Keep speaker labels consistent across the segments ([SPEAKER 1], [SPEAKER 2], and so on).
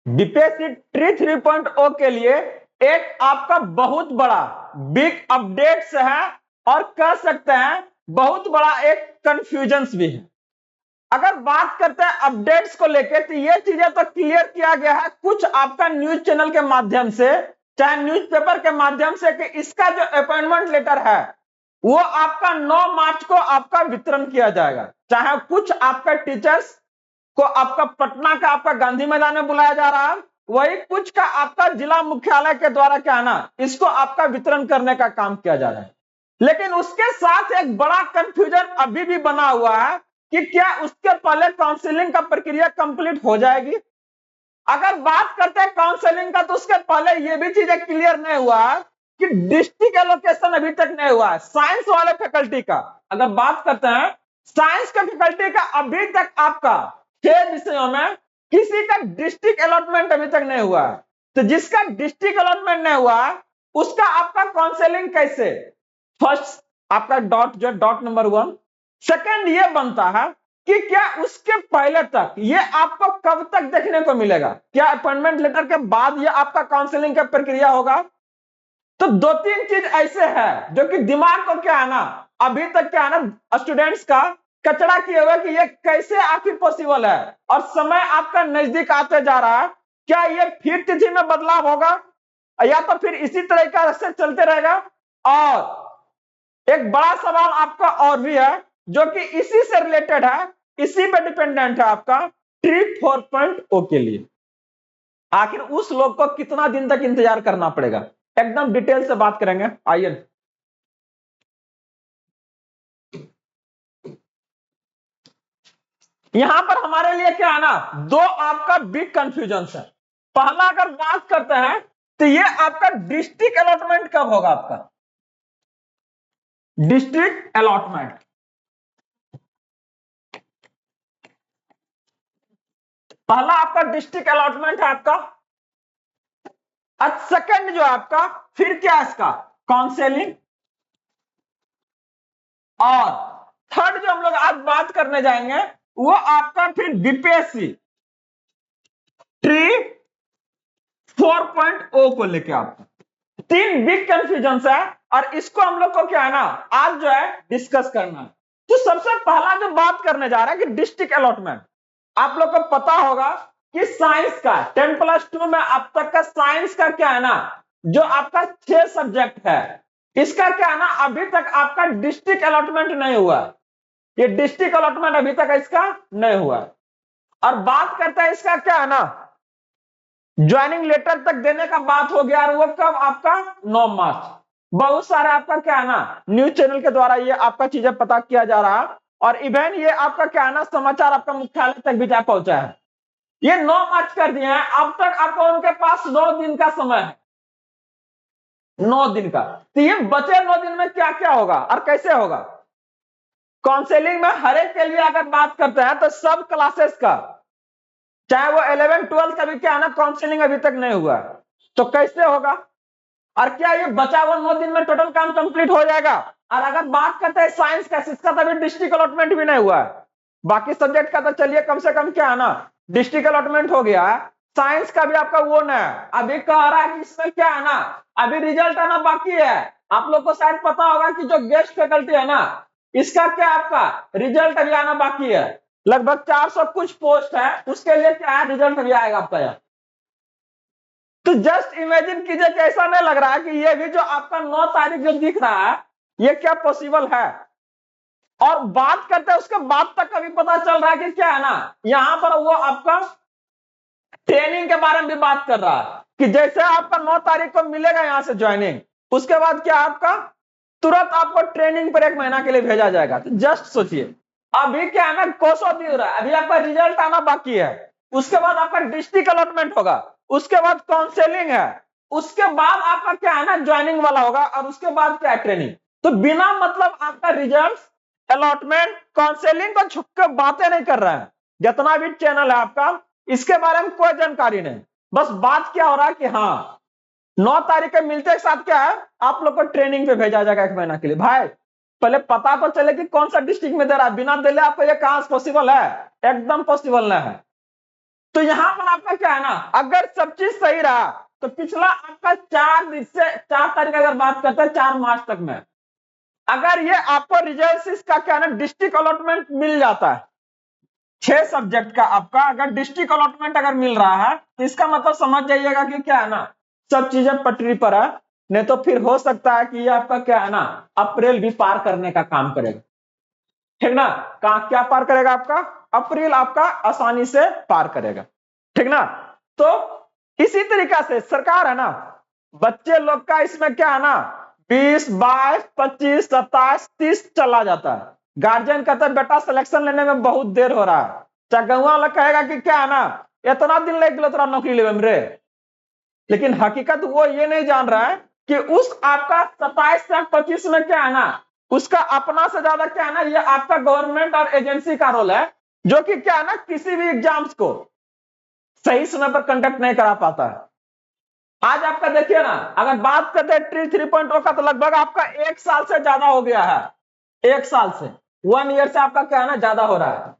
[SPEAKER 1] BPSC tree 3.0 के लिए एक आपका बहुत बड़ा बिग अपडेट्स है और कह सकते हैं बहुत बड़ा एक कंफ्यूजन्स भी है। अगर बात करते हैं अपडेट्स को लेकर तो ये चीजें तो क्लियर किया गया है कुछ आपका न्यूज चैनल के माध्यम से, चाहे न्यूज़पेपर के माध्यम से, कि इसका जो अपॉइंटमेंट लेटर है वो आपका 9 मार्च को आपका वितरण किया जाएगा। चाहे कुछ आपका टीचर्स को आपका पटना का आपका गांधी मैदान में बुलाया जा रहा है, वही कुछ का आपका जिला मुख्यालय के द्वारा क्या है ना, इसको आपका वितरण करने का काम किया जा रहा है। लेकिन उसके साथ एक बड़ा कंफ्यूजन अभी भी बना हुआ है कि क्या उसके पहले काउंसलिंग का प्रक्रिया कंप्लीट हो जाएगी। अगर बात करते हैं काउंसलिंग का तो उसके पहले ये भी चीजें क्लियर नहीं हुआ है कि डिस्ट्रिक्ट एलोकेशन अभी तक नहीं हुआ है साइंस वाले फैकल्टी का। अगर बात करते हैं साइंस के फैकल्टी का, अभी तक आपका 6 विषयों में किसी का डिस्ट्रिक्ट अलॉटमेंट अभी तक नहीं हुआ है। तो जिसका डिस्ट्रिक्ट अलॉटमेंट नहीं हुआ है उसका आपका काउंसलिंग कैसे? फर्स्ट आपका डॉट जो डॉट नंबर 1। सेकंड ये बनता है कि क्या उसके पहले तक ये आपको कब तक देखने को मिलेगा? क्या अपॉइंटमेंट लेटर के बाद ये आपका काउंसलिंग का प्रक्रिया होगा? तो 2-3 चीज ऐसे है जो कि दिमाग को क्या है ना, अभी तक क्या है ना स्टूडेंट्स का कचरा किए हुए कि ये कैसे आखिर पॉसिबल है। और समय आपका नजदीक आते जा रहा है, क्या ये फिर तिथि में बदलाव होगा या तो फिर इसी तरीके से चलते रहेगा? और एक बड़ा सवाल आपका और भी है जो कि इसी से रिलेटेड है, इसी पे डिपेंडेंट है आपका ट्री 4.0 के लिए। आखिर उस लोग को कितना दिन तक इंतजार करना पड़ेगा, एकदम डिटेल से बात करेंगे। आइए यहां पर हमारे लिए क्या है ना, दो आपका बिग कंफ्यूजन है। पहला अगर बात करते हैं तो ये आपका डिस्ट्रिक्ट अलॉटमेंट कब होगा? आपका डिस्ट्रिक्ट अलॉटमेंट पहला आपका डिस्ट्रिक्ट अलॉटमेंट है आपका। सेकंड जो आपका फिर क्या इसका काउंसलिंग। और थर्ड जो हम लोग आज बात करने जाएंगे वो आपका फिर बीपीएससी ट्री 4.0 को लेके आपका 3 बिग कंफ्यूजन है और इसको हम लोग को क्या है ना आज जो है डिस्कस करना है। तो सबसे पहला जो बात करने जा रहा है कि डिस्ट्रिक्ट अलॉटमेंट, आप लोग को पता होगा कि साइंस का 10+2 में अब तक का साइंस का क्या है ना, जो आपका 6 सब्जेक्ट है, इसका क्या है ना अभी तक आपका डिस्ट्रिक्ट अलॉटमेंट नहीं हुआ। ये डिस्ट्रिक्ट अलॉटमेंट अभी तक इसका नहीं हुआ। और बात करता है इसका क्या है ना ज्वाइनिंग लेटर तक देने का बात हो गया और वो कब आपका 9 मार्च। बहुत सारे आपका क्या है ना न्यूज चैनल के द्वारा ये आपका चीजें पता किया जा रहा है और इवन ये आपका क्या है ना समाचार आपका मुख्यालय तक भी जा पहुंचा है। ये 9 मार्च कर दिए हैं, अब तक आपको उनके पास 9 दिन का समय है, 9 दिन का। तो ये बचे 9 दिन में क्या क्या होगा और कैसे होगा? काउंसलिंग में हर एक के लिए अगर बात करते हैं तो सब क्लासेस का, चाहे वो 11-12 का भी क्या है ना काउंसलिंग अभी तक नहीं हुआ है। तो कैसे होगा और क्या ये बचा हुआ 9 दिन में टोटल काम कंप्लीट हो जाएगा? और अगर बात करते हैं साइंस का, इसका तो अभी डिस्ट्रिक्ट अलॉटमेंट भी नहीं हुआ है। बाकी सब्जेक्ट का तो चलिए कम से कम क्या है ना डिस्ट्रिक्ट अलॉटमेंट हो गया है, साइंस का भी आपका वो ना है। अभी कह रहा है कि इसमें क्या है ना अभी रिजल्ट आना बाकी है। आप लोग को शायद पता होगा कि जो गेस्ट फैकल्टी है ना इसका क्या आपका रिजल्ट अभी आना बाकी है। लगभग 400 कुछ पोस्ट है, उसके लिए क्या है रिजल्ट अभी आएगा आपका यहाँ। तो जस्ट इमेजिन कीजिए कि ऐसा नहीं लग रहा है कि ये भी जो आपका 9 तारीख जो दिख रहा है ये क्या पॉसिबल है? और बात करते हैं उसके बाद तक अभी पता चल रहा है कि क्या है ना यहां पर वो आपका ट्रेनिंग के बारे में भी बात कर रहा है कि जैसे आपका 9 तारीख को मिलेगा यहां से ज्वाइनिंग, उसके बाद क्या आपका तुरंत आपको ट्रेनिंग पर 1 महीना के लिए भेजा जाएगा। तो जस्ट सोचिए अभी क्या है ना कोसों दी हो रहा है, अभी आपका रिजल्ट आना बाकी है, उसके बाद आपका डिस्ट्रिक्ट अलॉटमेंट होगा, उसके बाद काउंसलिंग है, उसके बाद आपका क्या है ना ज्वाइनिंग वाला होगा और उसके बाद क्या है ट्रेनिंग। तो बिना मतलब आपका रिजल्ट अलॉटमेंट काउंसलिंग को छुप के बातें नहीं कर रहा है। जितना भी चैनल है आपका इसके बारे में कोई जानकारी नहीं, बस बात क्या हो रहा है कि हाँ 9 तारीख के मिलते के साथ क्या है आप लोग को ट्रेनिंग पे भेजा जाएगा 1 महीना के लिए। भाई पहले पता तो चले कि कौन सा डिस्ट्रिक्ट में दे रहा है, बिना दिले आपको ये कहां पॉसिबल है? एकदम पॉसिबल नहीं है। तो यहां पर आपका क्या है ना, अगर सब चीज सही रहा तो पिछला आपका 4 तारीख अगर बात करते हैं 4 मार्च तक में, अगर ये आपको रिजल्ट इसका क्या है ना डिस्ट्रिक्ट अलॉटमेंट मिल जाता है 6 सब्जेक्ट का, आपका अगर डिस्ट्रिक्ट अलॉटमेंट अगर मिल रहा है तो इसका मतलब समझ जाइएगा कि क्या है ना सब चीजें पटरी पर है। नहीं तो फिर हो सकता है कि ये आपका क्या है ना अप्रैल भी पार करने का काम करेगा, ठीक ना। क्या पार करेगा आपका, अप्रैल आपका आसानी से पार करेगा, ठीक ना। तो इसी तरीका से सरकार है ना बच्चे लोग का इसमें क्या है ना 20, 22, 25, 27, 30 चला जाता है। गार्जियन कहता है बेटा सिलेक्शन लेने में बहुत देर हो रहा है, चाहे गाँव वाला कहेगा कि क्या है ना इतना दिन लग गया तेरा नौकरी लेवे मेरे, लेकिन हकीकत वो ये नहीं जान रहा है कि उस आपका 27 से 25 में क्या है ना उसका अपना से ज्यादा क्या है ना ये आपका गवर्नमेंट और एजेंसी का रोल है, जो कि क्या है ना किसी भी एग्जाम्स को सही समय पर कंडक्ट नहीं करा पाता है। आज आपका देखिए ना अगर बात करते हैं ट्री 3.0 का तो लगभग आपका 1 साल से ज्यादा हो गया है, 1 साल से 1 ईयर से आपका क्या है ना ज्यादा हो रहा है।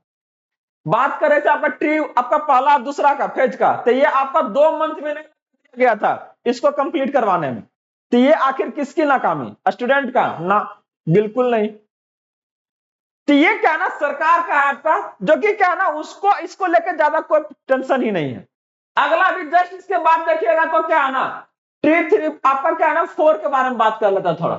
[SPEAKER 1] बात करें तो आपका ट्री आपका पहला दूसरा का फेज का तो ये आपका 2 मंथ में नहीं गया था इसको कंप्लीट करवाने में, तो ये आखिर किसकी नाकामी, स्टूडेंट का ना, बिल्कुल नहीं। तो ये क्या ना सरकार का है आपका, जो कि क्या ना उसको इसको लेकर ज्यादा कोई टेंशन ही नहीं है। अगला भी जस्ट इसके बाद देखिएगा तो क्या है ना ट्री 3 आपका क्या है ना 4 के बारे में बात कर लेता थोड़ा।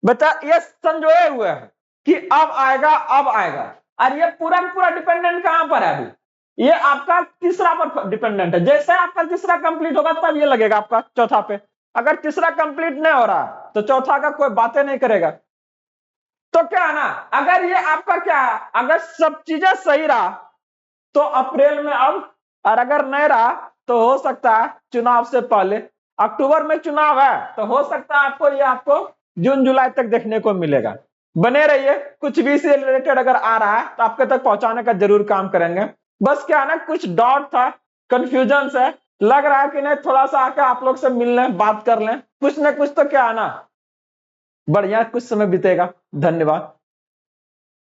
[SPEAKER 1] बच्चा ये संजोए हुए है कि अब आएगा अब आएगा, और ये पूरा पूरा डिपेंडेंट कहां पर है अभी, ये आपका तीसरा पर डिपेंडेंट है। जैसे आपका तीसरा कंप्लीट होगा तब ये लगेगा आपका चौथा पे, अगर तीसरा कंप्लीट नहीं हो रहा तो चौथा का कोई बातें नहीं करेगा। तो क्या है ना अगर ये आपका क्या है अगर सब चीजें सही रहा तो अप्रैल में अब, और अगर नहीं रहा तो हो सकता है चुनाव से पहले, अक्टूबर में चुनाव है तो हो सकता है आपको ये आपको जून जुलाई तक देखने को मिलेगा। बने रहिए, कुछ भी से रिलेटेड अगर आ रहा है तो आपके तक पहुंचाने का जरूर काम करेंगे। बस क्या है ना कुछ डाउट था, कंफ्यूजन है, लग रहा है कि नहीं थोड़ा सा आके आप लोग से मिल लें बात कर लें, कुछ ना कुछ तो क्या है ना बढ़िया कुछ समय बीतेगा। धन्यवाद।